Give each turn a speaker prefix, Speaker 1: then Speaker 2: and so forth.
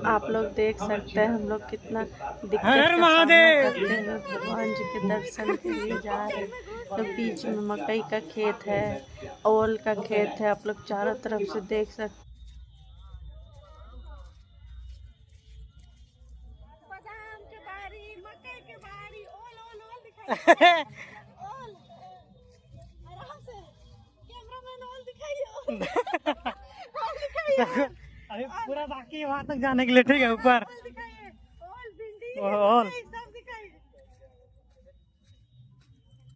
Speaker 1: आप लोग देख सकते हैं हम लोग कितना दिक्कत
Speaker 2: हर
Speaker 1: का
Speaker 2: महादेव
Speaker 1: सामना करते हुए भगवान जी के दर्शन के लिए जा रहे हैं। तो बीच में मकई का खेत है, ओल का खेत है, आप लोग चारों तरफ से देख सकते
Speaker 2: अभी पूरा बाकी है वहां तक जाने के लिए, ठीक है ऊपर।